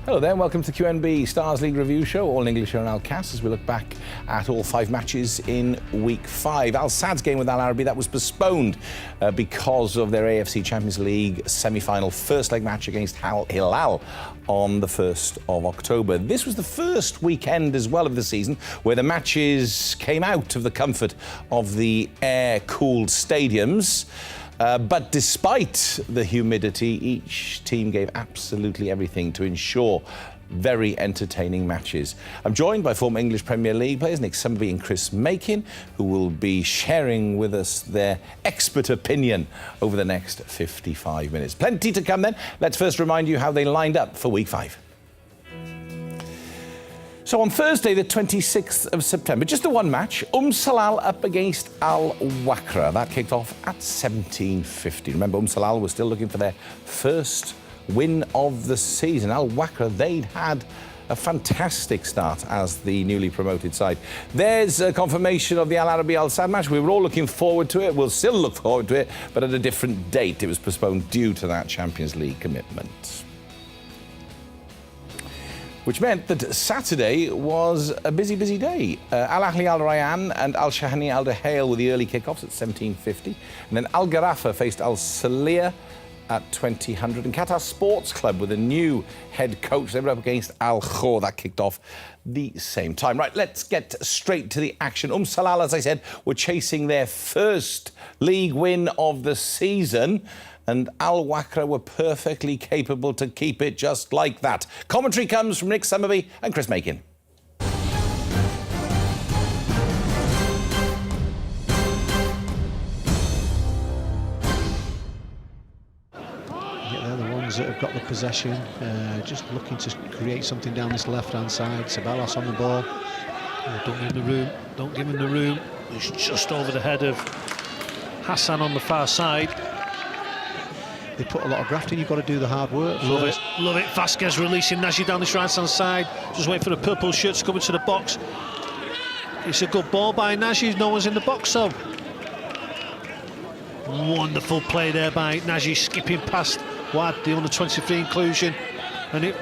Hello there, and welcome to the QNB Stars League Review Show, all in English here on Al Cas, as we look back at all 5 matches in Week 5. Al Sadd's game with Al Arabi, that was postponed because of their AFC Champions League semi-final first leg match against Al Hilal on the 1st of October. This was the first weekend as well of the season where the matches came out of the comfort of the air-cooled stadiums. But despite the humidity, each team gave absolutely everything to ensure very entertaining matches. I'm joined by former English Premier League players Nick Summerby and Chris Makin, who will be sharing with us their expert opinion over the next 55 minutes. Plenty to come then. Let's first remind you how they lined up for Week 5. So on Thursday, the 26th of September, just the one match, Salal up against Al Wakra. That kicked off at 17:50. Remember, Salal was still looking for their first win of the season. Al Wakra, they'd had a fantastic start as the newly promoted side. There's a confirmation of the Al Arabi Al Sadd match. We were all looking forward to it. We'll still look forward to it, but at a different date. It was postponed due to that Champions League commitment. Which meant that Saturday was a busy, busy day. Al Ahly Al Rayyan and Al Shahani Al Dahail were the early kickoffs at 17:50. And then Al Gharafa faced Al Saliyah at 20:00. And Qatar Sports Club with a new head coach. They were up against Al Khor. That kicked off the same time. Right, let's get straight to the action. Salal, as I said, were chasing their first league win of the season. And Al Wakra were perfectly capable to keep it just like that. Commentary comes from Nick Summerby and Chris Makin. Yeah, they're the ones that have got the possession, just looking to create something down this left-hand side. Ceballos on the ball. Oh, don't give him the room. Don't give him the room. He's just over the head of Hassan on the far side. They put a lot of graft in. You've got to do the hard work. Love it, love it. Vasquez releasing Nagy down this right-hand side. Just waiting for the purple shirt to come into the box. It's a good ball by Nagy. No one's in the box, though. Wonderful play there by Nagy, skipping past Wad, the under-23 inclusion. And it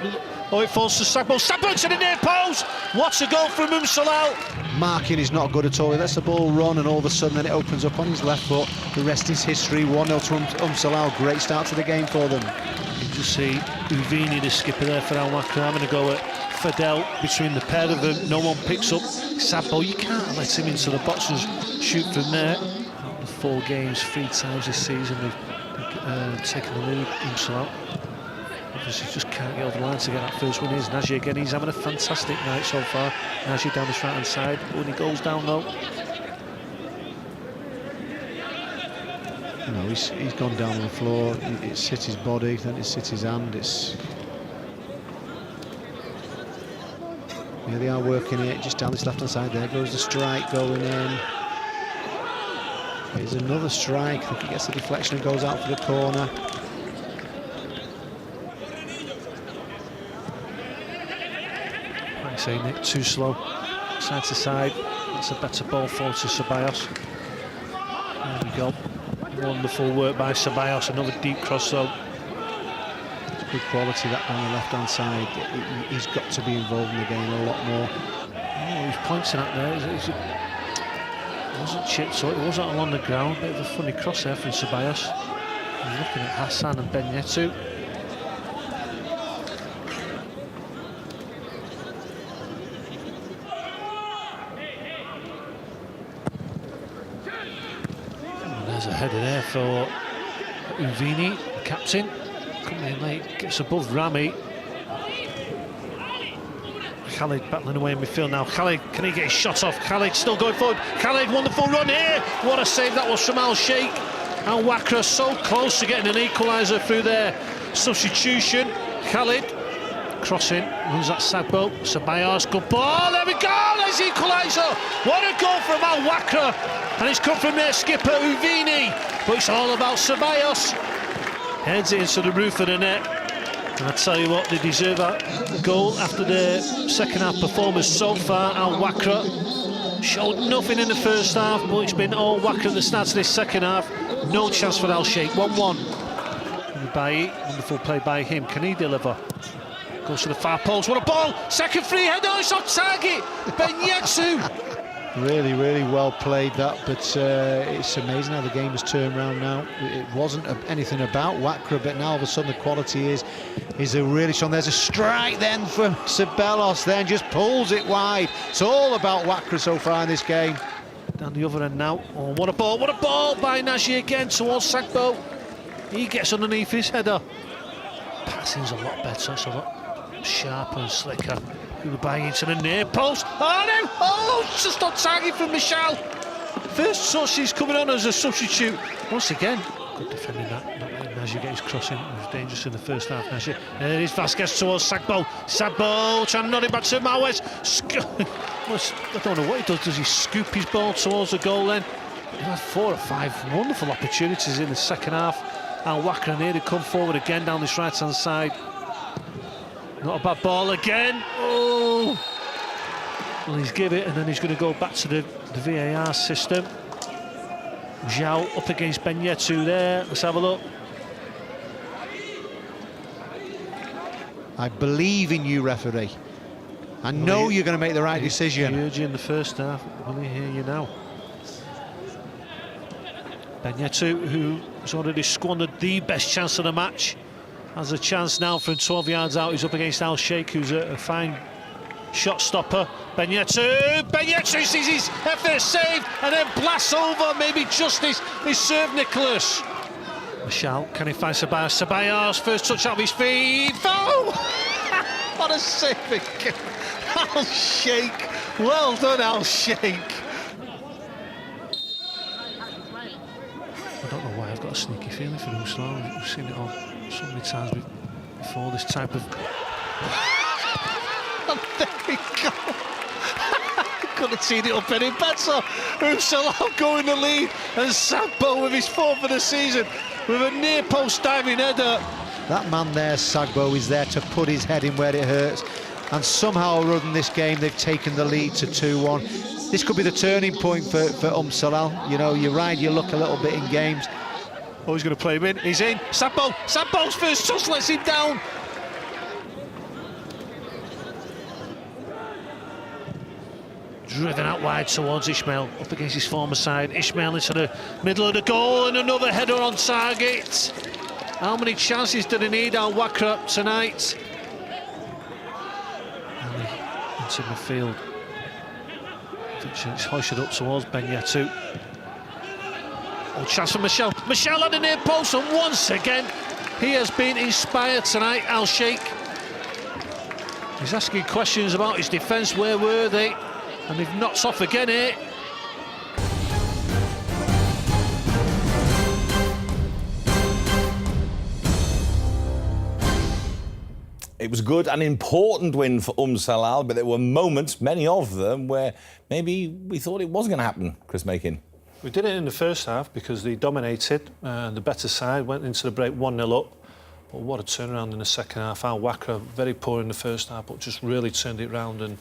falls to Sagbo. Sagbo to the near post. What's a goal from Salal? Marking is not good at all. He lets the ball run, and all of a sudden then it opens up on his left foot. The rest is history. 1-0 to Salal. Great start to the game for them. You just see Uvini, the skipper there for Al Wakra, having a go at Fidel between the pair of them. No one picks up Sagbo. You can't let him into the box and shoot from there. The 4 games, 3 times this season, they've taken the lead. Salal obviously just can't get over the line to get that first win. Here's Nagy again. He's having a fantastic night so far. Nagy down this right-hand side. When he goes down, though, you know, he's gone down on the floor. It's hit his body, then it's hit his hand. Yeah, they are working it just down this left-hand side. There goes the strike going in. Here's another strike. I think he gets the deflection and goes out for the corner. saying it too slow, side to side. It's a better ball for to Ceballos. There we go. Wonderful work by Ceballos. Another deep cross though. It's good quality that down the left-hand side. He's got to be involved in the game a lot more. Oh, he's pointing at there. It wasn't chipped, so it wasn't along the ground. Bit of a funny cross there from Ceballos. He's looking at Hassan and Ben Yetu. There's a header there for Uvini, the captain. Coming in late, gets above Rami. Khalid battling away in midfield now. Khalid, can he get his shot off? Khalid still going forward. Khalid, wonderful run here. What a save that was from Al Sheikh. Al Wakra so close to getting an equaliser through their substitution. Khalid crossing, runs that Sagbo. Ceballos, good ball. There we go. There's the equaliser. What a goal from Al Wakra. And it's come from their skipper Uvini. But it's all about Ceballos. Heads it into the roof of the net. And I tell you what, they deserve that goal after their second half performance so far. Al Wakra showed nothing in the first half, but it's been all Wakra at the start of this second half. No chance for Al Sheikh. 1-1. Wonderful play by him. Can he deliver? Goes to the far post. What a ball! Second free header. It's on target. Benyetsu. Really, really well played that, but it's amazing how the game has turned around now. It wasn't anything about Wakra, but now all of a sudden the quality is a really strong. There's a strike then for Ceballos, then just pulls it wide. It's all about Wakra so far in this game. Down the other end now. Oh, what a ball! What a ball by Nagy again towards Sagbo. He gets underneath his header. Passing's a lot better. It's a lot sharper and slicker. By into the near post. Oh no! Oh, it's just on target from Michel. First touch, he's coming on as a substitute. Once again, good defending that. Not letting Nagy get his crossing. It was dangerous in the first half. Nagy. There is Vasquez towards Sagbo. Sagbo trying to nod it back to Mawes. I don't know what he does. Does he scoop his ball towards the goal then? He had 4 or 5 wonderful opportunities in the second half. And Wakra nearly come forward again down this right-hand side. Not a bad ball again. Oh! Well, he's give it, and then he's going to go back to the VAR system. Zhao up against Benyetsu there. Let's have a look. I believe in you, referee. I know you're going to make the right decision. He heard you in the first half. Will he hear you now? Benyetsu, who has already squandered the best chance of the match, has a chance now from 12 yards out. He's up against Al Sheikh, who's a fine shot stopper. Benyetsu sees his effort saved and then blasts over. Maybe justice is served, Nicholas. Michel, can he find Ceballos? Ceballos, first touch out of his feet. Oh! What a save again. Al Sheikh. Well done, Al Sheikh. I don't know why I've got a sneaky feeling for Umsal. We've seen it all so many times before, this type of... And there we go. Could have teed it up any better. Umsal going the lead, and Sagbo with his 4th of the season with a near post diving header. That man there, Sagbo, is there to put his head in where it hurts, and somehow or other in this game they've taken the lead to 2-1. This could be the turning point for Salal. You know, you ride your luck a little bit in games. Oh, he's going to play him in. He's in. Sagbo's first touch lets him down. Driven out wide towards Ismail, up against his former side. Ismail into the middle of the goal, and another header on target. How many chances did he need, Al Wakra, tonight? Into midfield. It's hoisted up towards Benyetsu. Oh, chance for Michel. Michel at the near post, and once again, he has been inspired tonight, Al Sheikh. He's asking questions about his defence. Where were they? And they've knocked off again here. It was good and important win for Salal, but there were moments, many of them, where maybe we thought it was going to happen, Chris Makin. We did it in the first half because they dominated. The better side went into the break 1-0 up. But what a turnaround in the second half. Al Wakra, very poor in the first half, but just really turned it round. And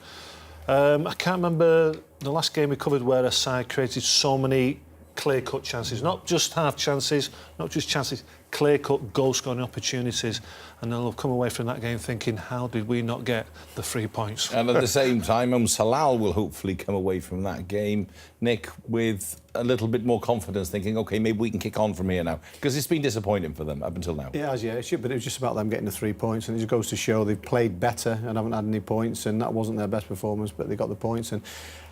I can't remember the last game we covered where a side created so many clear-cut chances, not just half chances, not just chances, clear-cut goal-scoring opportunities, and they'll have come away from that game thinking, how did we not get the 3 points? And at the same time, Salal will hopefully come away from that game, Nick, with a little bit more confidence, thinking, OK, maybe we can kick on from here now, because it's been disappointing for them up until now. It has, yeah, but it was just about them getting the 3 points, and it just goes to show they've played better and haven't had any points, and that wasn't their best performance, but they got the points, and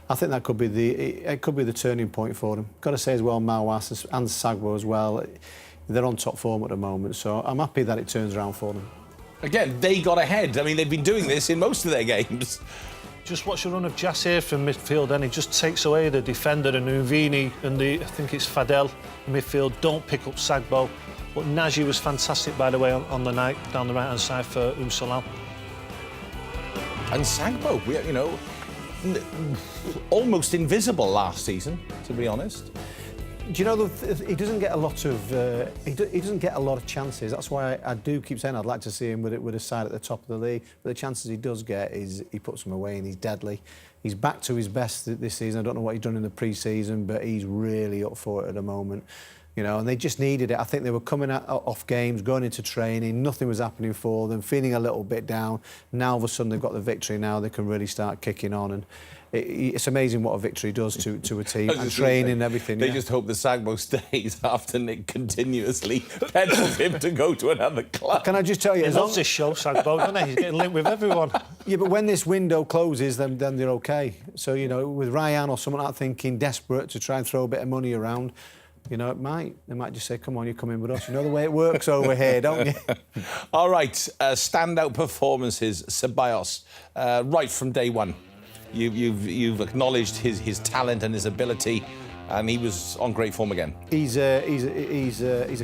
I think that could be the turning point for them. Got to say as well, Mawas and Sagbo as well, they're on top form at the moment, so I'm happy that it turns around for them. Again, they got ahead. I mean, they've been doing this in most of their games. Just watch the run of Jassir from midfield, and he just takes away the defender, and Uvini and I think it's Fadel in midfield don't pick up Sagbo. But Nagy was fantastic, by the way, on the night down the right-hand side for Salal. And Sagbo, you know, almost invisible last season, to be honest. Do you know he doesn't get a lot of he doesn't get a lot of chances. That's why I do keep saying I'd like to see him with a side at the top of the league. But the chances he does get is he puts them away, and he's deadly. He's back to his best this season. I don't know what he's done in the pre-season, but he's really up for it at the moment. you know, and they just needed it. I think they were coming off games, going into training, nothing was happening for them, feeling a little bit down. Now all of a sudden they've got the victory. Now they can really start kicking on, and it's amazing what a victory does to a team and training and everything. They just hope the Sagbo stays after Nick continuously peddles him to go to another club. Can I just tell you, he loves this show, Sagbo, doesn't he? He's getting linked with everyone. Yeah, but when this window closes, then they're okay. So, you know, with Ryan or someone like thinking desperate to try and throw a bit of money around, you know, they might just say, come on, you come in with us. You know the way it works over here, don't you? All right, standout performances, Ceballos, right from day one. You've acknowledged his talent and his ability, and he was on great form again. He's a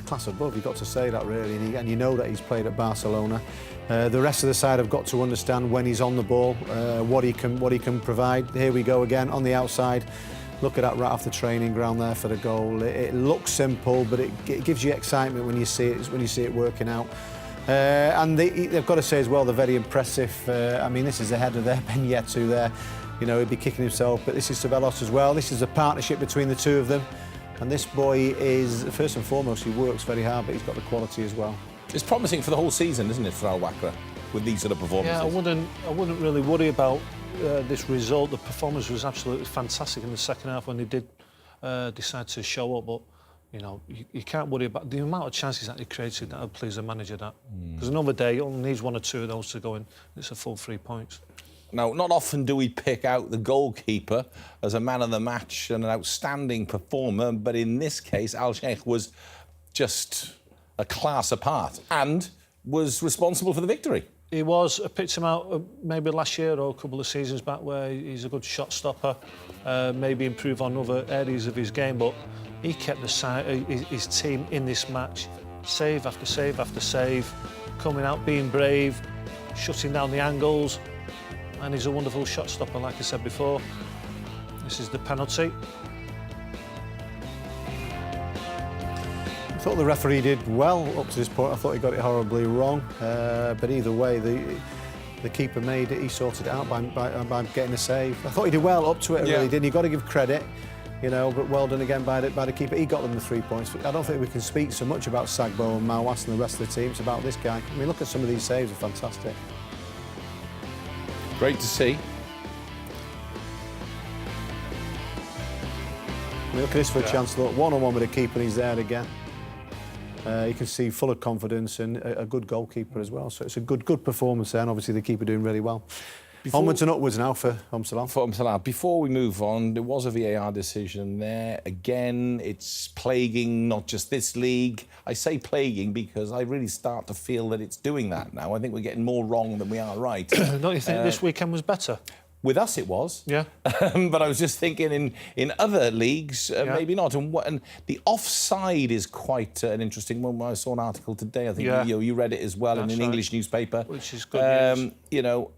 class above. You've got to say that, really, and you know that he's played at Barcelona. The rest of the side have got to understand when he's on the ball, what he can provide. Here we go again on the outside. Look at that right off the training ground there for the goal. It looks simple, but it gives you excitement when you see it working out. And they've got to say as well, they're very impressive. I mean, this is ahead of their Ben Yettu there. You know, he'd be kicking himself, but this is Ceballos as well. This is a partnership between the two of them. And this boy is, first and foremost, he works very hard, but he's got the quality as well. It's promising for the whole season, isn't it, for Al Wakra, with these sort of performances? Yeah, I wouldn't really worry about this result. The performance was absolutely fantastic in the second half when they did decide to show up, but you know, you can't worry about the amount of chances that he created. That'll please the manager, that. Because another day, he only needs one or two of those to go in. It's a full 3 points. Now, not often do we pick out the goalkeeper as a man of the match and an outstanding performer, but in this case, Al Sheikh was just a class apart and was responsible for the victory. He was. I picked him out maybe last year or a couple of seasons back, where he's a good shot stopper, maybe improve on other areas of his game, but he kept his team in this match, save after save after save, coming out, being brave, shutting down the angles, and he's a wonderful shot stopper, like I said before. This is the penalty. I thought the referee did well up to this point. I thought he got it horribly wrong, but either way, the keeper made it. He sorted it out by getting a save. I thought he did well up to it. I really did. You've got to give credit, you know. But well done again by the keeper. He got them the 3 points. I don't think we can speak so much about Sagbo and Mawas and the rest of the team. It's about this guy. I mean, look at some of these saves. Are fantastic. Great to see. I mean, look at this for a chance. Look, one-on-one with the keeper, and he's there again. You can see full of confidence and a good goalkeeper as well. So it's a good performance there, and obviously the keeper doing really well. Onwards and upwards now for Salah. Before we move on, there was a VAR decision there. Again, it's plaguing not just this league. I say plaguing because I really start to feel that it's doing that now. I think we're getting more wrong than we are right. Don't you think this weekend was better? With us, it was. Yeah. But I was just thinking in other leagues, maybe not. And the offside is quite an interesting one. I saw an article today. I think you read it as well in an English newspaper. Which is good news. You know,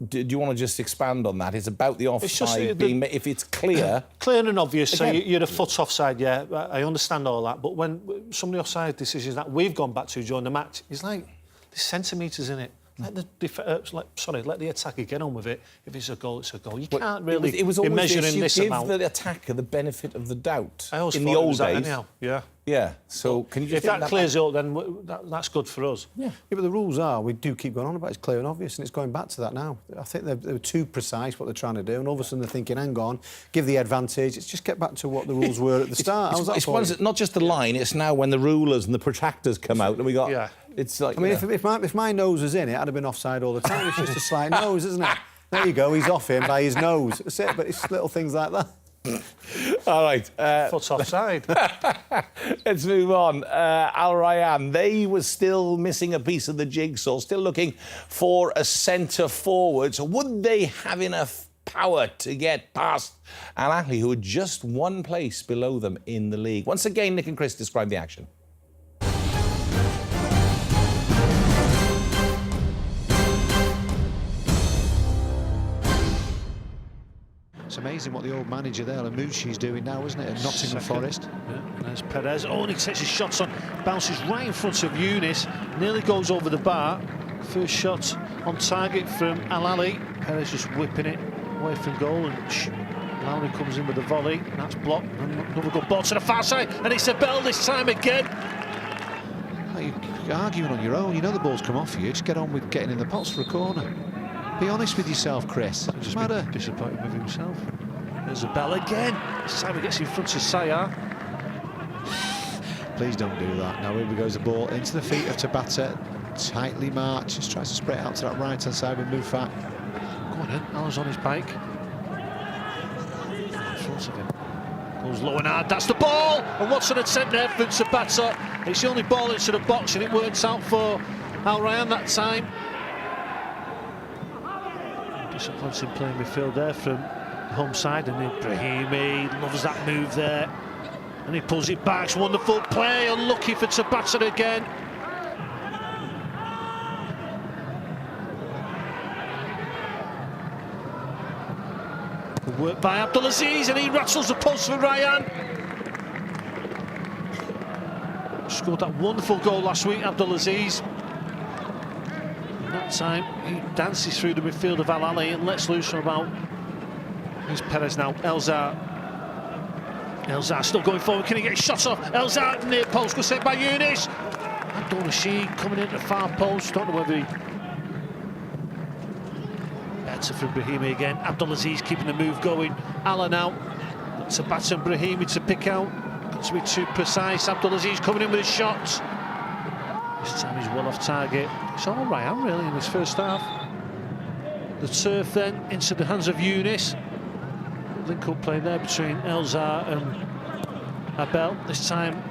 do you want to just expand on that? It's about the offside being... If it's clear... Clear and obvious, again, so you're a foot offside, yeah. I understand all that. But when some of the offside decisions that we've gone back to during the match, it's like there's centimetres in it. Let the attacker get on with it. If it's a goal, it's a goal. You can't really be measuring this amount. Give the attacker the benefit of the doubt. I always in the old days. Anyhow. Yeah. Yeah. So can you just if that clears it up, then that's good for us. Yeah. But the rules are, we do keep going on about it, it's clear and obvious, and it's going back to that now. I think they're too precise what they're trying to do, and all of a sudden they're thinking, hang on, give the advantage. It's just get back to what the rules were at the start. It's not just the line. It's now when the rulers and the protractors come out, and we got. Yeah. It's like. I mean, if my nose was in it, I'd have been offside all the time. It's just a slight nose, isn't it? There you go. He's off him by his nose. That's it. But it's little things like that. All right. Foot offside. Let's move on. Al Rayyan, they were still missing a piece of the jigsaw, still looking for a centre forward. So would they have enough power to get past Al Ahly, who are just one place below them in the league? Once again, Nick and Chris describe the action. It's amazing what the old manager there, Lamouchi's doing now, isn't it, at Nottingham Forest? Yeah, there's Perez. Oh, and he takes his shots on, bounces right in front of Younis, nearly goes over the bar. First shot on target from Al Ahly. Perez just whipping it away from goal and Lowry comes in with the volley, and that's blocked. And another good ball to the far side, and it's a bell this time again. You're arguing on your own. You know the ball's come off you. Just get on with getting in the pots for a corner. Be honest with yourself, Chris. Just been disappointed with himself. There's a bell again. This time he gets in front of Sayar. Please don't do that. Now here goes the ball into the feet of Tabata. Tightly marched. Just tries to spread it out to that right-hand side with Mufat. Go on then. Alan's on his bike. In front of him. Goes low and hard. That's the ball. And what's an attempt there from Tabata? It's the only ball into the box, and it works out for Al Rayyan that time. Disappointing playing midfield there from the home side, and Brahimi loves that move there, and he pulls it back. It's wonderful play, unlucky for Tabata again. Good work by Abdulaziz, and he rattles the post for Rayyan. Scored that wonderful goal last week, Abdulaziz. That time he dances through the midfield of Al Ali and lets loose from about. Here's Perez now. Elzar still going forward. Can he get his shot off? Elzar near post, good save by Yunus. Abdul Rashid coming into the far post. Don't know whether he. Better from Brahimi again. Abdulaziz keeping the move going. Ala now. Tabata and Brahimi to pick out. Got to be too precise. Abdulaziz coming in with his shots. This time he's well off target. It's all Rayyan really in this first half. The turf then into the hands of Yunus. Link-up play there between Elzar and Abel. This time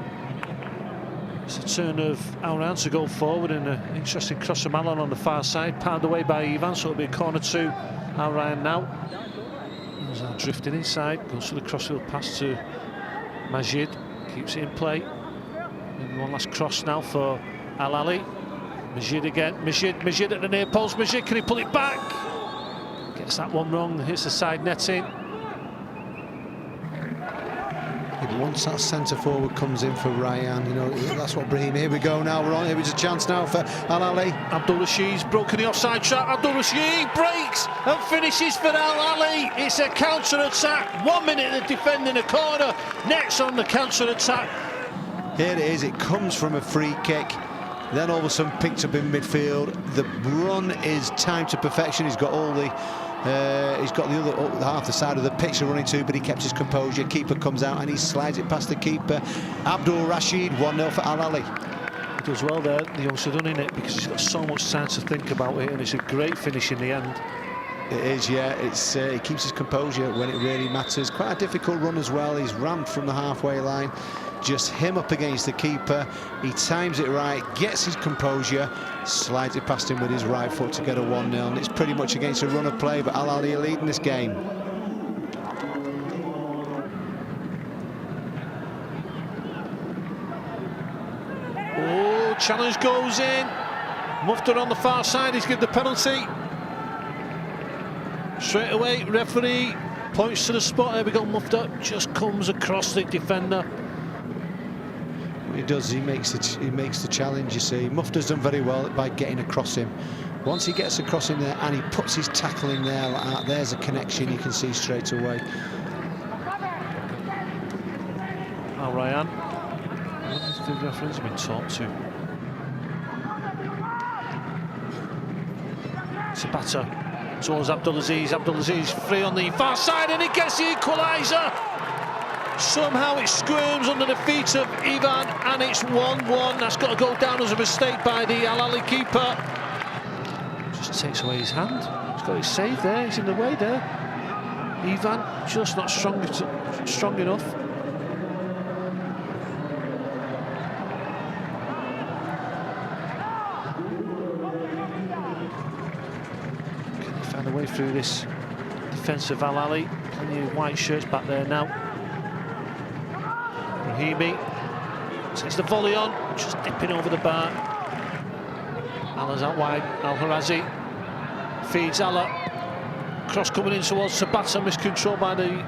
it's a turn of Al Rayyan to go forward, and an interesting cross from Alan on the far side, pounded away by Ivan, so it'll be a corner to Al Rayyan now. Elzar drifting inside, goes for the crossfield pass to Majid, keeps it in play. And one last cross now for Al Ali. Majid again. Majid at the near post. Majid, can he pull it back? Gets that one wrong. Hits the side netting. Once that centre forward comes in for Rayyan, you know, that's what Brahim. Here we go now. We're on. Here is a chance now for Al Ali. Abdul Rashid's broken the offside trap. Abdul Rashid breaks and finishes for Al Ali. It's a counter attack. 1 minute of defending a corner. Next on the counter attack. Here it is. It comes from a free kick. Then all of a sudden picked up in midfield. The run is timed to perfection. He's got all the he's got the other half the side of the pitch to run into, but he kept his composure. Keeper comes out and he slides it past the keeper. Abdul Rashid, 1-0 for Al Ali. He does well there, the youngster, doesn't it? Because he's got so much time to think about it, and it's a great finish in the end. It is, yeah. It's he keeps his composure when it really matters. Quite a difficult run as well. He's rammed from the halfway line. Just him up against the keeper. He times it right, gets his composure, slides it past him with his right foot to get a 1-0. And it's pretty much against a run of play, but Al Ali are leading this game. Oh, challenge goes in. Mufta on the far side, he's given the penalty. Straight away, referee points to the spot. There we go, Mufta just comes across the defender. What he does, he makes the challenge, you see. Mufta's done very well by getting across him. Once he gets across him there and he puts his tackle in there like that, there's a connection you can see straight away. Al Rayyan. The referee's been talked to. Tabata towards Abdulaziz. Abdulaziz free on the far side, and he gets the equaliser. Somehow it squirms under the feet of Ivan, and it's 1-1. That's got to go down as a mistake by the Al Ali keeper. Just takes away his hand. He's got his save there. He's in the way there. Ivan just not strong enough. Can they find a way through this defence of Al Ali? Plenty of white shirts back there now. Brahimi takes the volley on, just dipping over the bar. Allah's out wide. Al Harazi feeds Allah. Cross coming in towards Tabata, miscontrolled by the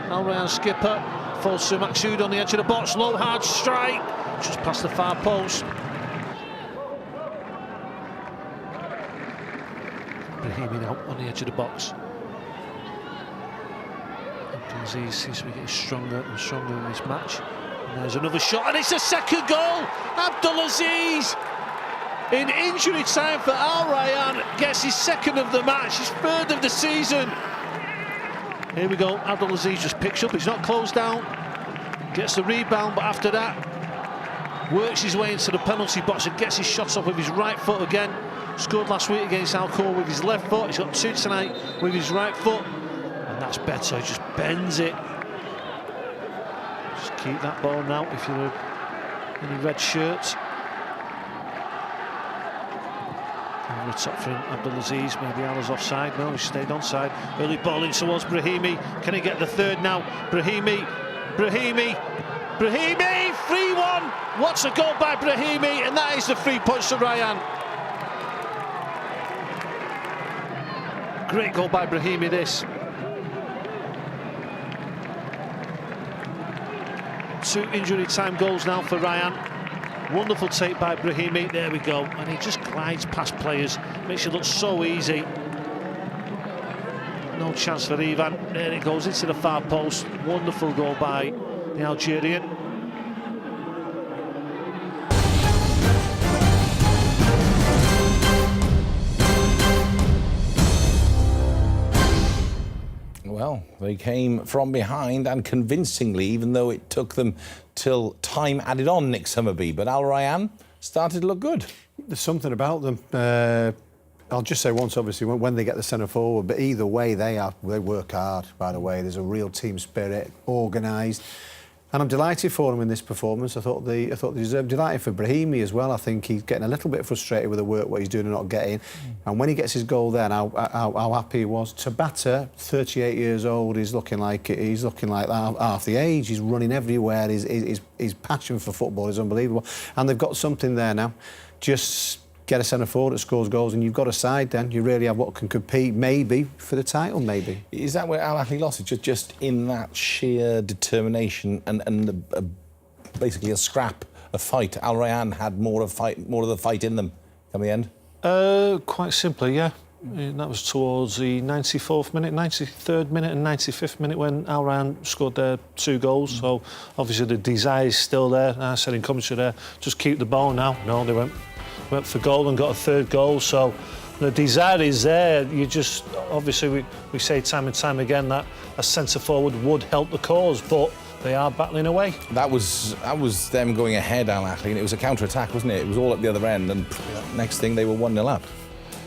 Al Rayyan skipper. Falls to Maksud on the edge of the box. Low, hard strike, just past the far post. Brahimi now on the edge of the box. He seems to be getting stronger and stronger in this match. And there's another shot, and it's a second goal. Abdulaziz, in injury time for Al Rayyan, gets his second of the match, his third of the season. Here we go. Abdulaziz just picks up. He's not closed down. Gets the rebound, but after that, works his way into the penalty box and gets his shots off with his right foot again. Scored last week against Alcoa with his left foot. He's got 2 tonight with his right foot. And that's better. He just bends it. Just keep that ball now if you're in a red shirt. Over the top from Abdulaziz. Maybe Allah's offside. No, he stayed onside. Early ball in towards Brahimi. Can he get the third now? Brahimi. 3-1. What's a goal by Brahimi? And that is the 3 points to Rayyan. Great goal by Brahimi, this. 2 injury time goals now for Rayyan. Wonderful take by Brahimi. There we go. And he just glides past players. Makes it look so easy. No chance for Ivan. There it goes into the far post. Wonderful goal by the Algerian. Well, they came from behind and convincingly, even though it took them till time added on, Nick Summerby. But Al Rayyan started to look good. There's something about them. I'll just say once, obviously, when they get the centre forward, but either way, they work hard, by the way. There's a real team spirit, organised. And I'm delighted for them in this performance. I thought they deserved. Delighted for Brahimi as well. I think he's getting a little bit frustrated with the work, what he's doing and not getting. And when he gets his goal then, how happy he was. Tabata, 38 years old, he's looking like half the age. He's running everywhere. His passion for football is unbelievable. And they've got something there now. Just get a centre forward that scores goals, and you've got a side. Then you really have what can compete, maybe for the title. Maybe is that where Al Ahly lost it? Just in that sheer determination and basically a scrap, a fight. Al Rayyan had more of the fight in them come the end. Quite simply, yeah. That was towards the 94th minute, 93rd minute and 95th minute when Al Rayyan scored their 2 goals. So obviously the desire is still there. I said in commentary there, just keep the ball now. No, they went for goal and got a 3rd goal. So the desire is there. You just obviously we say time and time again that a centre forward would help the cause, but they are battling away. That was them going ahead, Al Ahly, and it was a counter-attack, wasn't it? It was all at the other end, and next thing they were 1-0 up.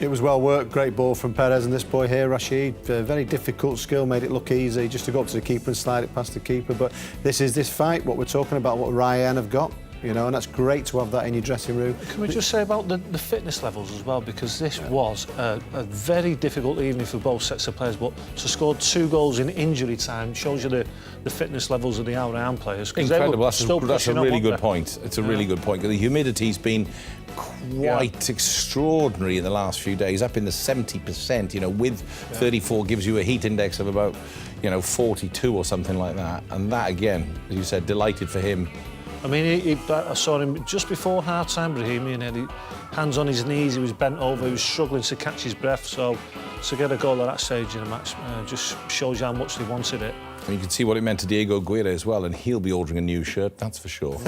It was well worked, great ball from Perez and this boy here, Rashid. Very difficult skill, made it look easy just to go up to the keeper and slide it past the keeper. But this is this fight, what we're talking about, what Rayyan have got. You know, and that's great to have that in your dressing room. Can we just say about the fitness levels as well, because this was a very difficult evening for both sets of players, but to score 2 goals in injury time shows you the fitness levels of the Al Rayyan players. Incredible. That's a really good point. It's a really good point. The humidity's been quite extraordinary in the last few days, up in the 70%, you know, with 34 gives you a heat index of about, 42 or something like that. And that, again, as you said, delighted for him. I mean, I saw him just before half-time, Brahimi, and he hands on his knees, he was bent over, he was struggling to catch his breath, so to get a goal at that stage in a match just shows you how much they wanted it. And you can see what it meant to Diego Aguirre as well, and he'll be ordering a new shirt, that's for sure.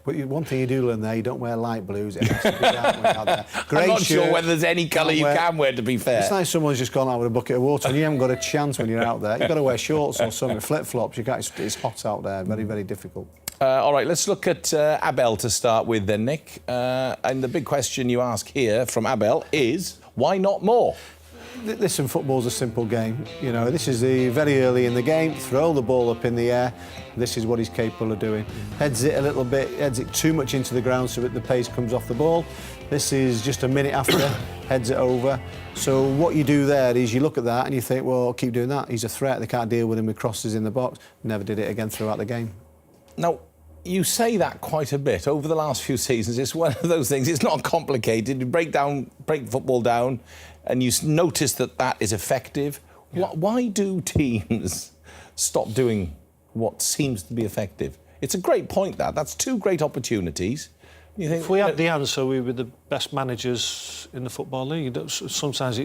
But one thing you do learn there, you don't wear light blues. It has to be that one out there. Great I'm not shirt. sure whether there's any colour you can wear, to be fair. It's like someone's just gone out with a bucket of water and you haven't got a chance when you're out there. You've got to wear shorts or something, flip-flops. It's hot out there, very, very difficult. All right, let's look at Abel to start with then, Nick. And the big question you ask here from Abel is, why not more? Listen, football's a simple game. You know, this is very early in the game, throw the ball up in the air. This is what he's capable of doing. Heads it a little bit, heads it too much into the ground so that the pace comes off the ball. This is just a minute after, heads it over. So what you do there is you look at that and you think, well, keep doing that. He's a threat, they can't deal with him with crosses in the box. Never did it again throughout the game. Now, you say that quite a bit over the last few seasons. It's one of those things. It's not complicated. You break football down, and you notice that is effective. Yeah. Why do teams stop doing what seems to be effective? It's a great point. That's 2 great opportunities. You think, if we had the answer, we were the best managers in the Football League. Sometimes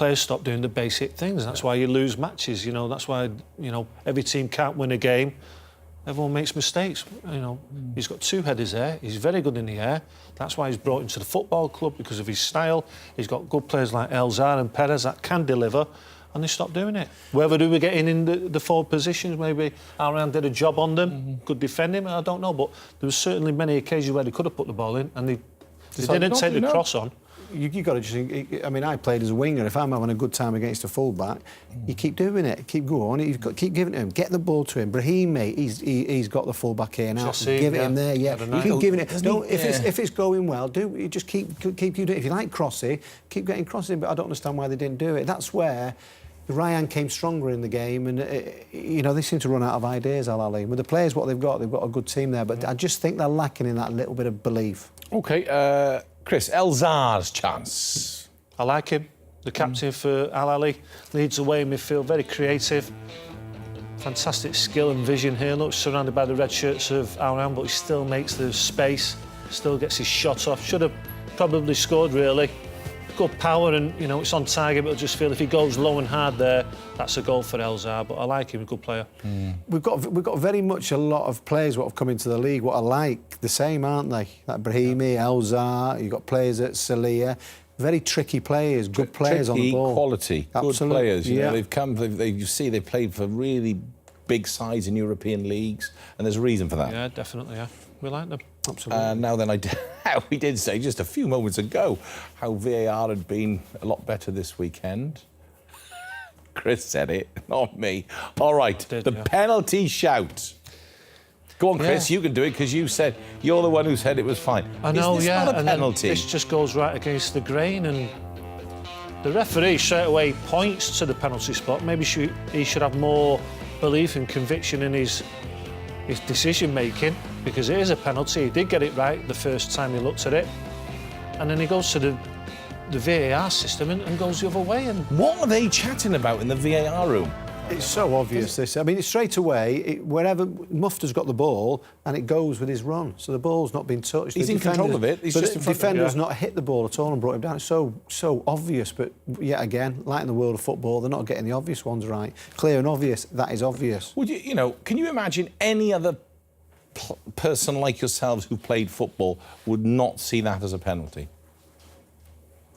players stop doing the basic things. That's why you lose matches, you know. That's why, you know, every team can't win a game. Everyone makes mistakes, you know. He's got 2 headers there. He's very good in the air. That's why he's brought into the football club, because of his style. He's got good players like Elzar and Perez that can deliver, and they stopped doing it. Whether they were getting in the forward positions, maybe Alran did a job on them, could defend him, I don't know. But there was certainly many occasions where they could have put the ball in, and they didn't take the cross on. You got to just... I mean, I played as a winger. If I'm having a good time against a full-back, you keep doing it, keep going. You've got keep giving it to him, get the ball to him. Brahimi, he's got the full-back here now. Give it him there, yeah. You keep giving it. No, if it's going well, you just keep you doing it. If you like crossing, keep getting crosses in. But I don't understand why they didn't do it. That's where Ryan came stronger in the game, and you know, they seem to run out of ideas, Al Ahly. With the players, what they've got a good team there. But I just think they're lacking in that little bit of belief. OK, Chris, Elzar's chance. I like him. The captain for Al Ahly. Leads away in midfield, very creative. Fantastic skill and vision here. Looks surrounded by the red shirts of Alran, but he still makes the space, still gets his shot off. Should have probably scored, really. Good power, and, you know, it's on target, but I just feel if he goes low and hard there, that's a goal for Elzar. But I like him, a good player. We've got very much a lot of players what have come into the league what are like the same, aren't they? Like Brahimi, Elzar. You've got players at Salia. Very tricky players, good players on the ball. Quality, Absolutely. Good players. You yeah. know, they've come. You see, they've played for really big sides in European leagues, and there's a reason for that. Yeah, definitely. Yeah, we like them. Absolutely. Now then, we did say just a few moments ago how VAR had been a lot better this weekend. Chris said it, not me. All right, penalty shout. Go on, Chris, you can do it, because you're the one who said it was fine. I know, Is this not a penalty? This just goes right against the grain, and the referee straight away points to the penalty spot. Maybe he should have more belief and conviction in his decision-making, because it is a penalty. He did get it right the first time he looked at it. And then he goes to the VAR system and goes the other way. And what are they chatting about in the VAR room? It's so obvious, this. I mean, it's straight away, wherever Mufta's got the ball, and it goes with his run. So the ball's not been touched. He's in control of it. He's just in front of it. The defender's not hit the ball at all and brought him down. It's so obvious, but yet again, like in the world of football, they're not getting the obvious ones right. Clear and obvious, that is obvious. Would you know, can you imagine any other person like yourselves who played football would not see that as a penalty?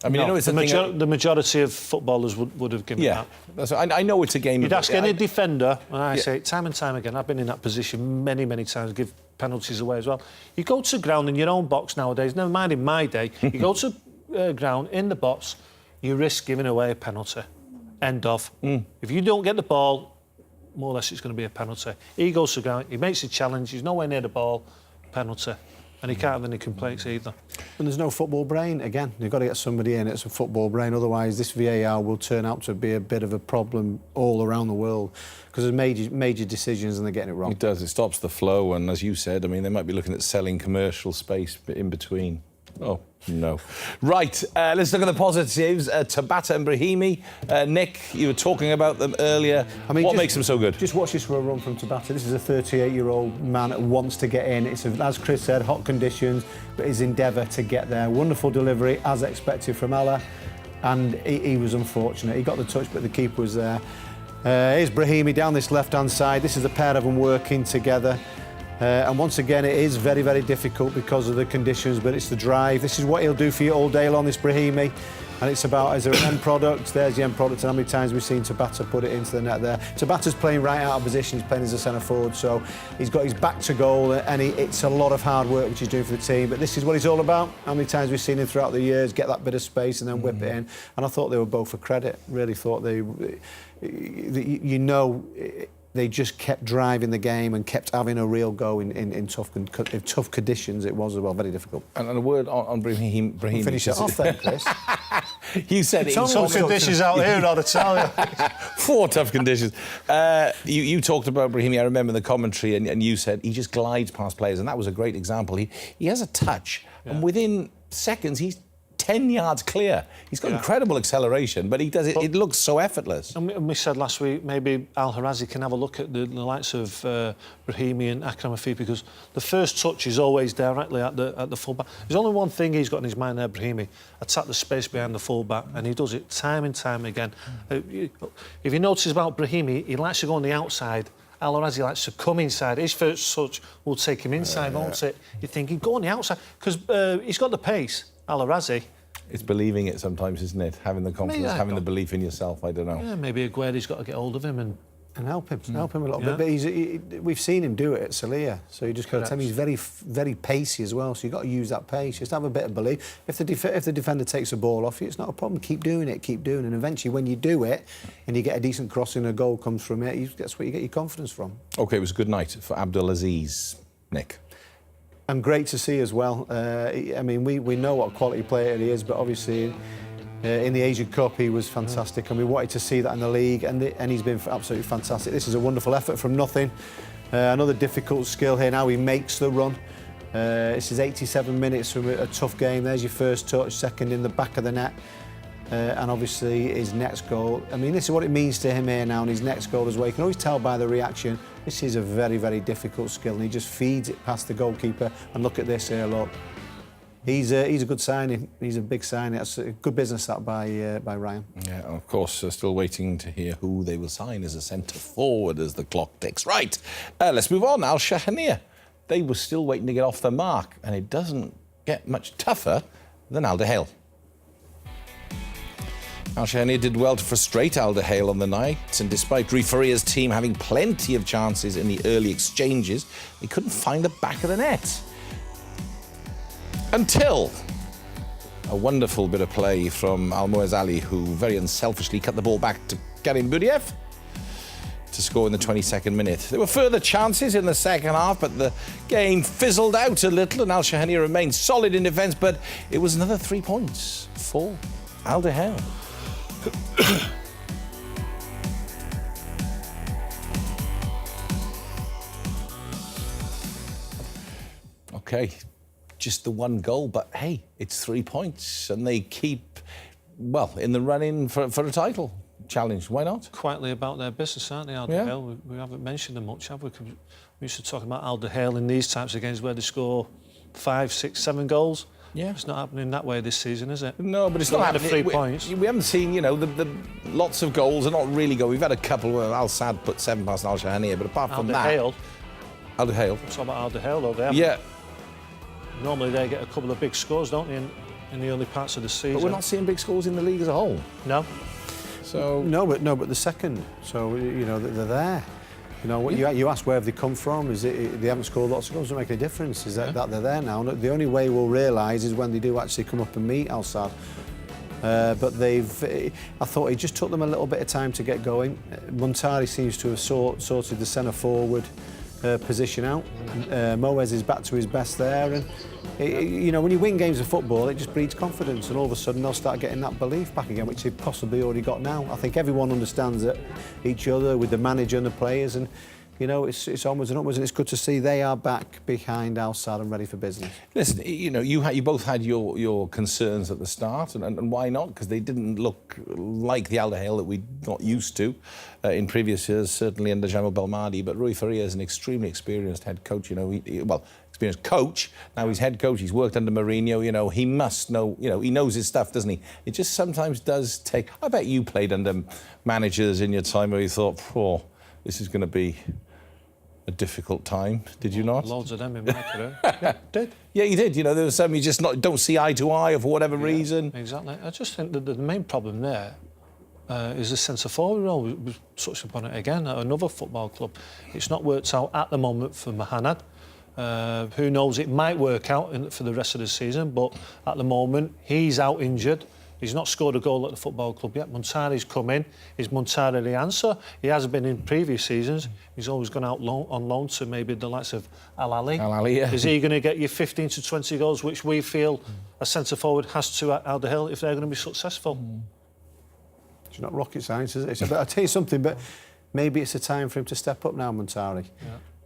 I mean, no, I know it's the majority of footballers would have given that. I know it's a game. You'd ask any defender, and I say it time and time again, I've been in that position many, many times, give penalties away as well. You go to ground in your own box nowadays, never mind in my day, you go to ground in the box, you risk giving away a penalty. End of. If you don't get the ball, more or less it's going to be a penalty. He goes to ground, he makes a challenge, he's nowhere near the ball, penalty. And he can't have any complaints either. And there's no football brain. Again, you've got to get somebody in that's a football brain. Otherwise, this VAR will turn out to be a bit of a problem all around the world, because there's major decisions and they're getting it wrong. It does. It stops the flow. And as you said, I mean, they might be looking at selling commercial space in between. Oh, no. Right, let's look at the positives. Tabata and Brahimi. Nick, you were talking about them earlier. I mean, what makes them so good? Just watch this for a run from Tabata. This is a 38-year-old man that wants to get in. It's, as Chris said, hot conditions, but his endeavour to get there. Wonderful delivery, as expected from Ella. And he was unfortunate. He got the touch, but the keeper was there. Here's Brahimi down this left-hand side. This is the pair of them working together. And once again, it is very, very difficult because of the conditions, but it's the drive. This is what he'll do for you all day long, this Brahimi. And it's about, is there an end product? There's the end product. And how many times we've seen Tabata put it into the net there. Tabata's playing right out of position. He's playing as a centre-forward, so he's got his back to goal, and it's a lot of hard work which he's doing for the team. But this is what he's all about. How many times we've seen him throughout the years get that bit of space and then whip it in. And I thought they were both for credit. Really thought they just kept driving the game and kept having a real go in tough conditions. It was as well very difficult. And a word on Brahimi. Finish it off then, Chris. You said it. Tough conditions out here, I'll tell you. 4 tough conditions. You talked about Brahimi. I remember the commentary, and you said he just glides past players, and that was a great example. He has a touch, and within seconds he's 10 yards clear. He's got incredible acceleration, but he does it. It looks so effortless. And we said last week maybe Al-Harazi can have a look at the likes of Brahimi and Akram Afif, because the first touch is always directly at the fullback. There's only one thing he's got in his mind there, Brahimi: attack the space behind the fullback, and he does it time and time again. If you notice about Brahimi, he likes to go on the outside. Al-Harazi likes to come inside. His first touch will take him inside, won't it? You're thinking, go on the outside, because he's got the pace, Al-Harazi. It's believing it sometimes, isn't it? Having the confidence, having the belief in yourself, I don't know. Yeah, maybe Aguero's got to get hold of him and help him a little bit. But we've seen him do it at Sevilla, so you just got to tell him he's very, very pacey as well. So you've got to use that pace. Just have a bit of belief. If the defender takes the ball off you, it's not a problem. Keep doing it, and eventually, when you do it and you get a decent cross and a goal comes from it, that's where you get your confidence from. OK, it was a good night for Abdulaziz, Nick. And great to see as well. I mean, we know what a quality player he is, but obviously, in the Asian Cup, he was fantastic, and we wanted to see that in the league, and he's been absolutely fantastic. This is a wonderful effort from nothing. Another difficult skill here now. He makes the run. This is 87 minutes from a tough game. There's your first touch, second in the back of the net, and obviously his next goal. I mean, this is what it means to him here now, and his next goal as well. You can always tell by the reaction. This is a very, very difficult skill, and he just feeds it past the goalkeeper. And look at this here, look. He's a good signing. He's a big signing. That's a good business that by Ryan. Yeah, of course, still waiting to hear who they will sign as a centre forward as the clock ticks. Right, let's move on. Al Shahania. They were still waiting to get off the mark, and it doesn't get much tougher than Al Dahale. Al Shahania did well to frustrate Al Dahale on the night, and despite Rui Faria's team having plenty of chances in the early exchanges, they couldn't find the back of the net. Until a wonderful bit of play from Almoez Ali, who very unselfishly cut the ball back to Karim Budiev to score in the 22nd minute. There were further chances in the second half, but the game fizzled out a little, and Al Shahania remained solid in defence, but it was another 3 points for Al Dahale. OK. Just the one goal, but hey, it's 3 points, and they keep, well, in the running for a title challenge. Why not? Quietly about their business, aren't they, Al Dahale? We haven't mentioned them much, have we? We used to talk about Al Dahale in these types of games where they score 5, 6, 7 goals. Yeah. It's not happening that way this season, is it? No, but it's not happening. 3 points. We haven't seen, the lots of goals are not really go. We've had a couple where Al Sad put 7 past Al Shahania, but apart from that... Al Dahale. I'm talking about Al Dahale, though. They haven't. Normally they get a couple of big scores, don't they, in the early parts of the season. But we're not seeing big scores in the league as a whole. No. So no, but the second. So they're there. What you ask where have they come from? Is it they haven't scored lots of goals? Doesn't make a difference. Is that they're there now? The only way we'll realise is when they do actually come up and meet Al Sadd. But I thought it just took them a little bit of time to get going. Muntari seems to have sorted the centre forward position out. Moez is back to his best there, and when you win games of football, it just breeds confidence, and all of a sudden they'll start getting that belief back again, which they've possibly already got now. I think everyone understands it, each other, with the manager and the players, and it's onwards and upwards, and it's good to see they are back behind Al Sadd and ready for business. Listen, you both had your concerns at the start, and why not? Because they didn't look like the Al Dahale that we got used to in previous years, certainly under Jamal Belmadi. But Rui Faria is an extremely experienced head coach. Experienced coach. Now he's head coach. He's worked under Mourinho. He must know. He knows his stuff, doesn't he? It just sometimes does take. I bet you played under managers in your time where you thought, "Oh, this is going to be a difficult time." Did you not? Loads of them in my career. Yeah, did. Yeah, you did. There was some you just don't see eye to eye for whatever reason. Exactly. I just think that the main problem there is the centre forward role. We touched upon it again at another football club. It's not worked out at the moment for Mahanad. Who knows? It might work out for the rest of the season, but at the moment he's out injured. He's not scored a goal at the football club yet. Muntari's come in. Is Muntari the answer? He hasn't been in previous seasons. He's always gone out on loan to maybe the likes of Al Ali. Al Ali, yeah. Is he going to get you 15 to 20 goals, which we feel a centre forward has to at Al Dahale if they're going to be successful? It's not rocket science, is it? I'll tell you something, but maybe it's a time for him to step up now, Muntari.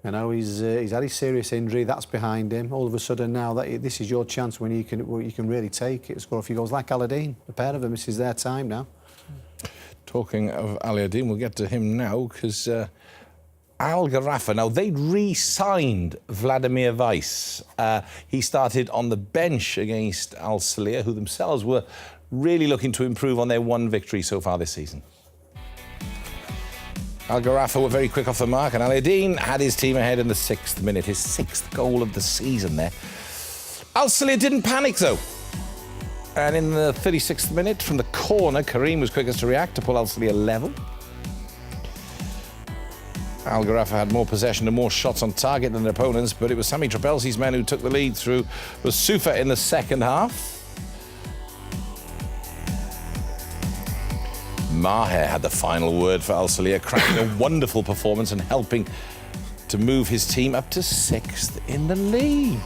You know, he's had his serious injury. That's behind him. All of a sudden now this is your chance when you can really take it, score a few goals. Like Aladdin, the pair of them. This is their time now. Talking of Aladdin, we'll get to him now because Al Garrafa. Now they'd re-signed Vladimir Weiss. He started on the bench against Al Salia, who themselves were really looking to improve on their one victory so far this season. Al Garrafa were very quick off the mark, and Aladdin had his team ahead in the 6th minute, his 6th goal of the season there. Al Salia didn't panic, though. And in the 36th minute, from the corner, Karim was quickest to react to pull Al Salia level. Al Garrafa had more possession and more shots on target than their opponents, but it was Sami Trabelsi's men who took the lead through Sufa in the second half. Maher had the final word for Al Salia, cracking a wonderful performance and helping to move his team up to 6th in the league.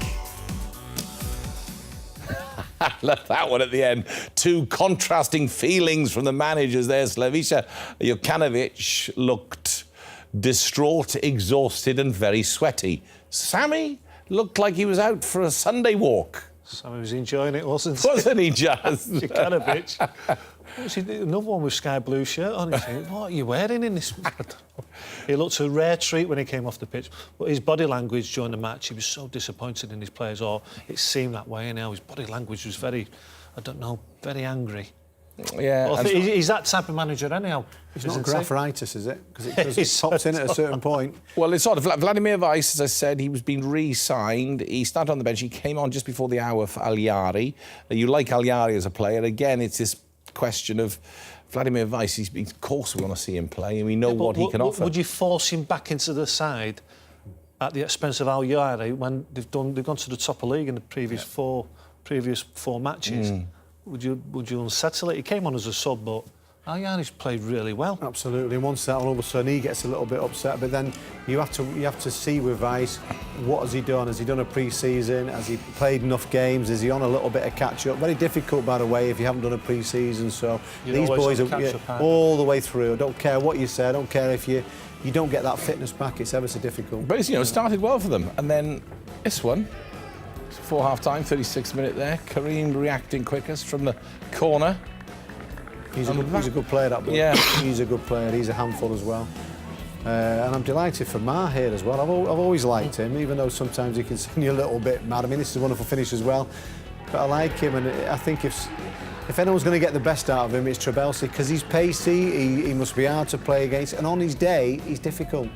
I love that one at the end. Two contrasting feelings from the managers there. Slaviša Jokanovic looked distraught, exhausted and very sweaty. Sami looked like he was out for a Sunday walk. Sami was enjoying it, wasn't he? Wasn't he just? Jokanovic. Another one with sky blue shirt on. What are you wearing in this? He looked a rare treat when he came off the pitch, but his body language during the match, he was so disappointed in his players, or it seemed that way anyhow. His body language was very, I don't know, very angry. Yeah, he's that type of manager anyhow. It's not grapheritis, is it? Because it pops in at a certain point. Well, it's sort of Vladimir Weiss, as I said, he was being re-signed. He started on the bench. He came on just before the hour for Al-Yari. You like Al-Yari as a player. Again, it's this question of Vladimir Weiss. Of course we want to see him play, and we know what he can offer. Would you force him back into the side at the expense of Al-Yari when they've gone to the top of the league in the previous four matches? Would you unsettle it? He came on as a sub, but Al-Yari's played really well. Absolutely. And once that, all of a sudden, he gets a little bit upset. But then you have to see with Weiss, what has he done? Has he done a pre-season? Has he played enough games? Is he on a little bit of catch-up? Very difficult, by the way, if you haven't done a pre-season. So these boys are all the way through. I don't care what you say. I don't care if you don't get that fitness back. It's ever so difficult. But it started well for them, and then this one. Before half-time, 36th minute there. Karim reacting quickest from the corner. He's a good player, that boy. Yeah. He's a good player. He's a handful as well. And I'm delighted for Maher here as well. I've always liked him, even though sometimes he can send you a little bit mad. I mean, this is a wonderful finish as well. But I like him, and I think if anyone's going to get the best out of him, it's Trabelsi, because he's pacey, he must be hard to play against, and on his day, he's difficult.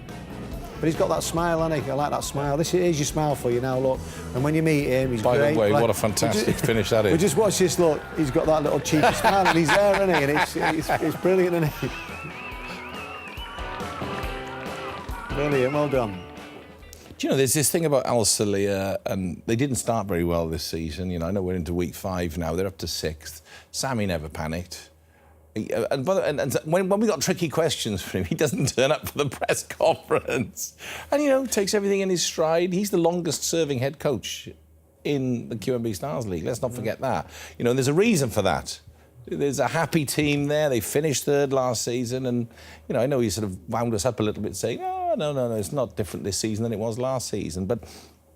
But he's got that smile, hasn't he? I like that smile. Here's your smile for you now, look. And when you meet him, he's great. By the way, what a fantastic finish that is. But just watch this, look. He's got that little cheeky smile, and he's there, isn't he? And it's brilliant, isn't he? Brilliant, well done. Do you know, there's this thing about Al Salia, and they didn't start very well this season. I know we're into week 5 now. They're up to 6th. Sami never panicked. And when we got tricky questions for him, he doesn't turn up for the press conference. And, takes everything in his stride. He's the longest-serving head coach in the QMB Stars League. Let's not forget that. And there's a reason for that. There's a happy team there. They finished 3rd last season. And, I know he sort of wound us up a little bit saying, oh, no, it's not different this season than it was last season. But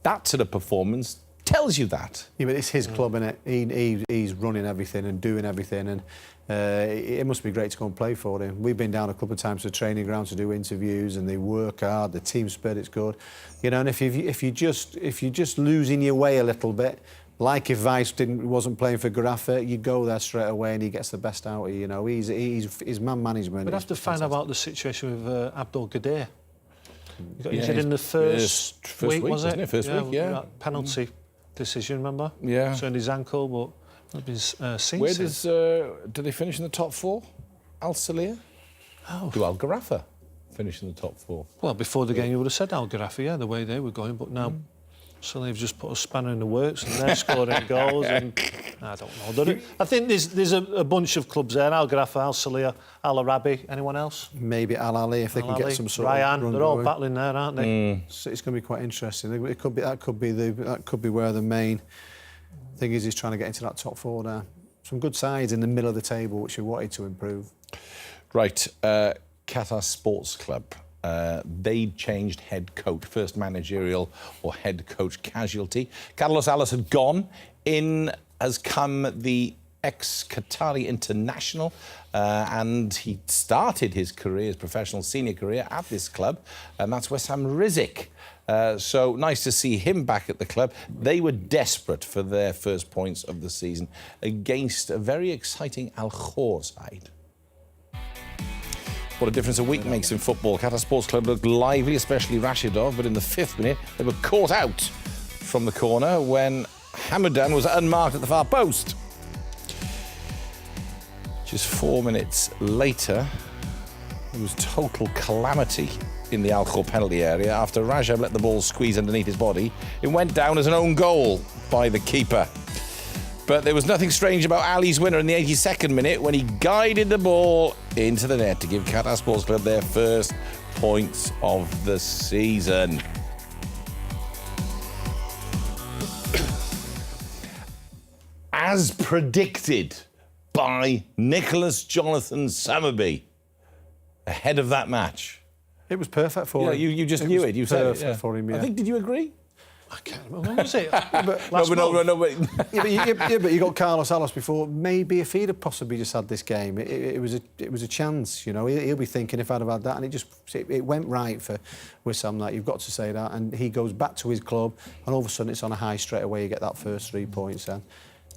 that sort of performance tells you that. Yeah, but it's his club, isn't it? He's running everything and doing everything, and it must be great to go and play for him. We've been down a couple of times to the training ground to do interviews, and they work hard. The team spirit's good, And if you're just losing your way a little bit, like if Weiss wasn't playing for Garrafa, you go there straight away, and he gets the best out of you. His man management. We'd have to find out about the situation with Abdul Gadir. He got injured in the first week, was it? First week, yeah. Penalty decision, remember? Yeah. Turned his ankle, but it's been seen. Where do they finish in the top 4? Al Salia? Do Al Garrafa finish in the top 4? Well, before the game, you would have said Al Garrafa, the way they were going, but now Salih's just put a spanner in the works, and they're scoring goals, and I don't know. I think there's a bunch of clubs there: Al Garrafa, Al Salia, Al Arabi. Anyone else? Maybe Al Ali, if they can get some sort of Ryan. They're all battling there, aren't they? So it's going to be quite interesting. That could be where the main thing is. He's trying to get into that top 4 there. Some good sides in the middle of the table, which we wanted to improve. Right, Qatar Sports Club. they changed head coach, first managerial or head coach casualty. Carlos Alves had gone. In has come the ex-Qatari international, and he started his career, his professional senior career at this club, and that's Wissam Rizk. So nice to see him back at the club. They were desperate for their first points of the season against a very exciting Al Khor side. What a difference a week makes in football. Qatar Sports Club looked lively, especially Rashidov, but in the 5th minute, they were caught out from the corner when Hamdan was unmarked at the far post. Just 4 minutes later, there was total calamity in the Al Khor penalty area after Rajab let the ball squeeze underneath his body. It went down as an own goal by the keeper. But there was nothing strange about Ali's winner in the 82nd minute when he guided the ball into the net to give Qatar Sports Club their first points of the season. As predicted by Nicholas Jonathan Summerby ahead of that match. It was perfect for him. You just knew it. You said it, for him, yeah. I think, did you agree? I can't remember. When was it? No, but but you got Carlos Alves before. Maybe if he'd have possibly just had this game, it was a chance. You know, he'll be thinking if I'd have had that, and it went right for Wissam. That you've got to say that, and he goes back to his club, and all of a sudden it's on a high straight away. You get that first 3 points then,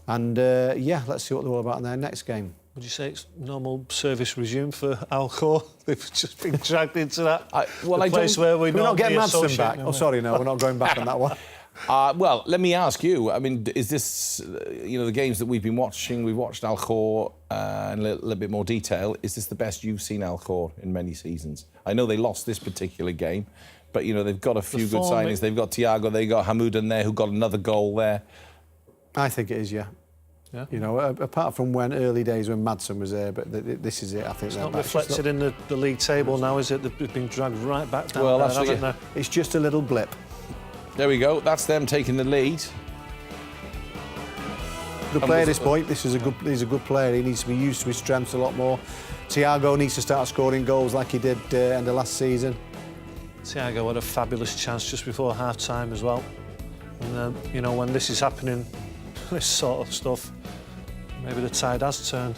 and yeah, let's see what they're all about in their next game. Would you say it's normal service resumed for Al Khor? They've just been dragged into that place where we're not getting Madsen back. Oh, sorry, no, we're not going back on that one. Well, let me ask you. I mean, is this, the games that we've been watching? We've watched Al Khor in a little bit more detail. Is this the best you've seen Al Khor in many seasons? I know they lost this particular game, but they've got a few good signings. They've got Thiago, they got Hamoudan there, who got another goal there. I think it is, yeah. Yeah. Apart from early days when Madsen was there, but this is it. I think it's not reflected in the league table now, is it? They've been dragged right back down. Well, there, haven't they? It's just a little blip. There we go. That's them taking the lead. Good player at this point. He's a good player. He needs to be used to his strengths a lot more. Thiago needs to start scoring goals like he did end of last season. Thiago had a fabulous chance just before half-time as well. And when this is happening, this sort of stuff, maybe the tide has turned.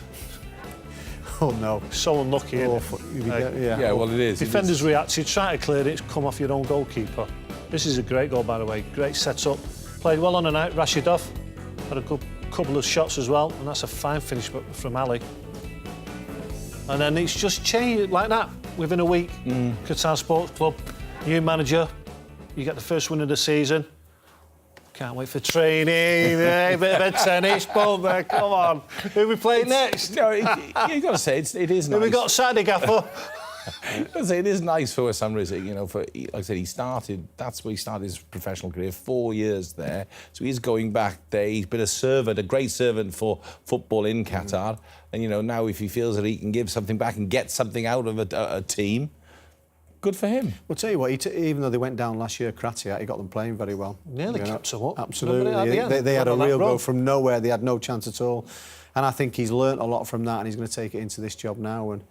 Oh no! So unlucky. Yeah, well, it is. Defenders reacted, try to clear it, it's come off your own goalkeeper. This is a great goal, by the way. Great set-up. Played well on and out. Rashidov had a good couple of shots as well, and that's a fine finish from Ali. And then it's just changed like that within a week. Qatar Sports Club, new manager. You get the first win of the season. Can't wait for training. A bit of a tennis ball there. Come on. Who we playing next? No, you've got to say it is nice. Who we got Saturday, Gaffer? It is nice for Wissam Rizk, like I said, that's where he started his professional career, 4 years there. So he's going back there. He's been a great servant for football in Qatar. And, now if he feels that he can give something back and get something out of a team, good for him. Well, tell you what, even though they went down last year, Kratia, he got them playing very well. Yeah, they kept them up. Absolutely. They had a real go from nowhere. They had no chance at all. And I think he's learnt a lot from that, and he's going to take it into this job now. And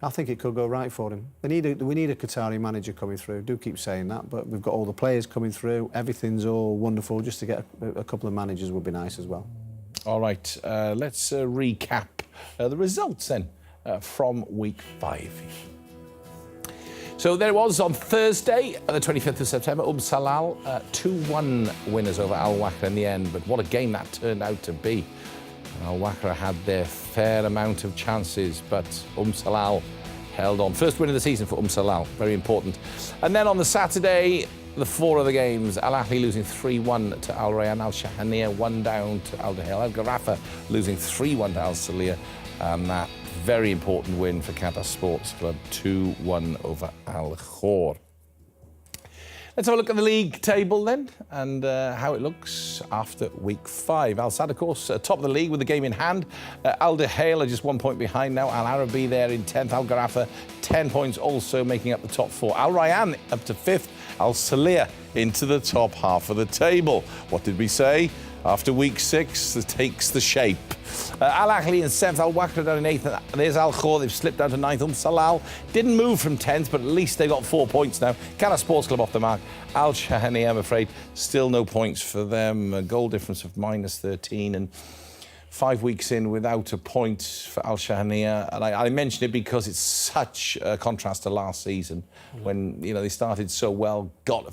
I think it could go right for him. We need a Qatari manager coming through. Do keep saying that, but we've got all the players coming through. Everything's all wonderful. Just to get a couple of managers would be nice as well. All right, let's recap the results then from week 5. So there it was on Thursday, the 25th of September, Salal, 2-1 winners over Al Wakrah in the end. But what a game that turned out to be. Al Wakrah had their fair amount of chances, but Salal held on. First win of the season for Salal, very important. And then on the Saturday, the 4 other games, Al Ahly losing 3-1 to Al Rayyan, Al Shahaniya 1 down to Al Dahel, Al Gharafa losing 3-1 to Al Salia, and that very important win for Qatar Sports Club, 2-1 over Al Khor. Let's have a look at the league table then, and how it looks after week 5. Al Sadd, of course, top of the league with the game in hand. Al Dahel are just 1 point behind now. Al Arabi there in 10th. Al Gharafa, 10 points, also making up the top 4. Al Rayyan up to 5th. Al Salia into the top half of the table. What did we say? After week 6, it takes the shape. Al Ahly in 7th, Al Wakhra down in 8th, and there's Al Khor, they've slipped down to 9th. Salal didn't move from 10th, but at least they got 4 points now. Kala Sports Club off the mark. Al Shahani, I'm afraid, still no points for them. A goal difference of -13, and 5 weeks in without a point for Al Shahaniya. And I mention it because it's such a contrast to last season when, you know, they started so well, got a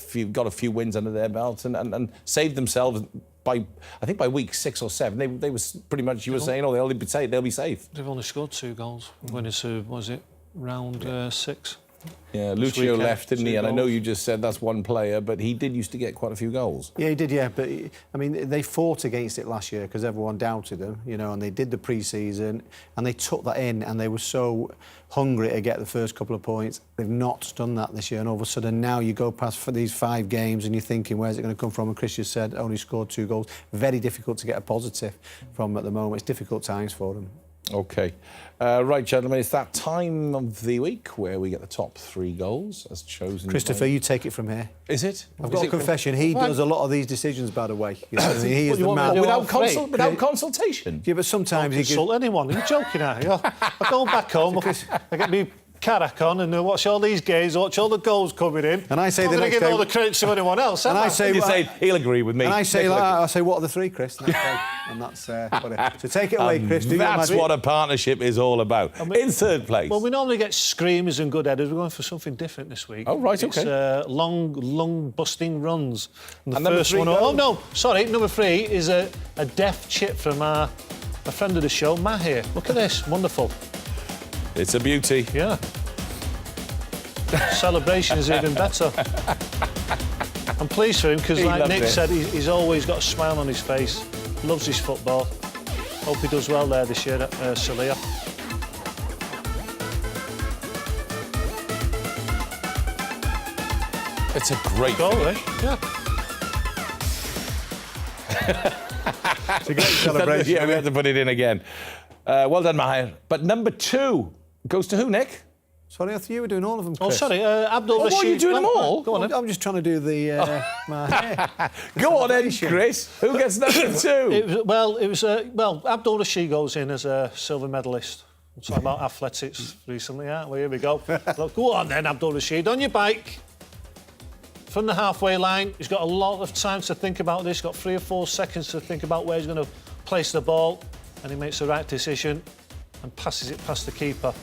few wins under their belt and saved themselves by, I think, by week 6 or 7. They was pretty much, you were saying, oh, they'll be safe. They've only scored 2 goals when it's, was it, round 6? Yeah, Lucio left, didn't he? And I know you just said that's one player, but he did used to get quite a few goals. Yeah, he did, yeah. But, I mean, they fought against it last year because everyone doubted them, you know, and they did the pre-season and they took that in and they were so hungry to get the first couple of points. They've not done that this year, and all of a sudden now you go past for these 5 games and you're thinking, where's it going to come from? And Chris just said, only scored 2 goals. Very difficult to get a positive from at the moment. It's difficult times for them. OK. Right, gentlemen, it's that time of the week where we get the top 3 goals as chosen. Christopher, you take it from here. Is it? I've got a confession. He does a lot of these decisions, by the way. You know, he is the man. Without consultation? Yeah, but sometimes he consult anyone. Are you joking, are you? I go back home, I get me Carrack on and watch all these games, watch all the goals coming in. And I say I'm the going next to give day, all the credit to anyone else. And I say, you say he'll agree with me. And I say, what are the 3, Chris? And that's so take it away, Chris. That's what a partnership is all about. In 3rd place. Well, we normally get screamers and good headers. We're going for something different this week. Oh, right, OK. It's long busting runs. And the number first 3 one. goes. Oh no, sorry. Number 3 is a deft chip from a friend of the show, Mahir. Look at this, wonderful. It's a beauty. Yeah. Celebration is even better. I'm pleased for him because, like Nick said, he's always got a smile on his face. Loves his football. Hope he does well there this year at Salia. It's a great goal, finish. Yeah. It's a great celebration. Yeah, we have to put it in again. Well done, Mahir. But number 2 goes to who, Nick? Sorry, I thought you were doing all of them, Chris. Oh, sorry, Abdul Rashid. What are you doing them all? Go on, then. I'm just trying to do the... Go on then, Chris. Who gets number 2? Abdul Rashid goes in as a silver medalist. We're talking about athletics recently, aren't we? Here we go. Look, go on then, Abdul Rashid, on your bike. From the halfway line, he's got a lot of time to think about this. He's got 3 or 4 seconds to think about where he's going to place the ball, and he makes the right decision and passes it past the keeper.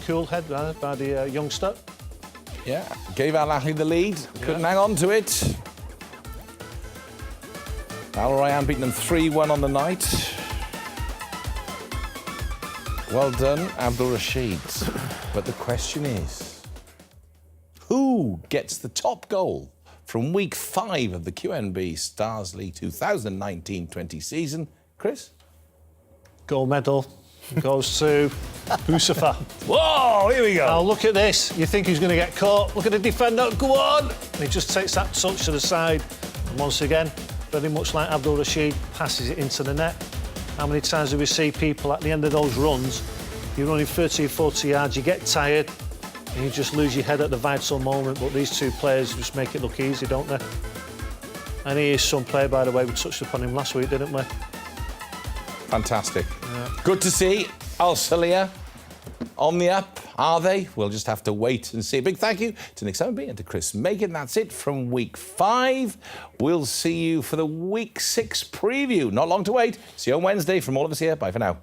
Cool head by the youngster. Yeah, gave Al Ahly the lead. Couldn't hang on to it. Al Rayyan beating them 3-1 on the night. Well done, Abdul Rashid. But the question is, who gets the top goal from week 5 of the QNB Stars League 2019-20 season? Chris? Gold medal goes to Boussafar. Whoa, here we go. Now look at this. You think he's going to get caught. Look at the defender. Go on. And he just takes that touch to the side. And once again, very much like Abdul Rashid, passes it into the net. How many times do we see people at the end of those runs, you're running 30 or 40 yards, you get tired, and you just lose your head at the vital moment. But these 2 players just make it look easy, don't they? And he is some player, by the way. We touched upon him last week, didn't we? Fantastic. Yeah. Good to see Al Salia on the up, are they? We'll just have to wait and see. A big thank you to Nick Summerby and to Chris Megan. That's it from week 5. We'll see you for the week 6 preview. Not long to wait. See you on Wednesday. From all of us here, bye for now.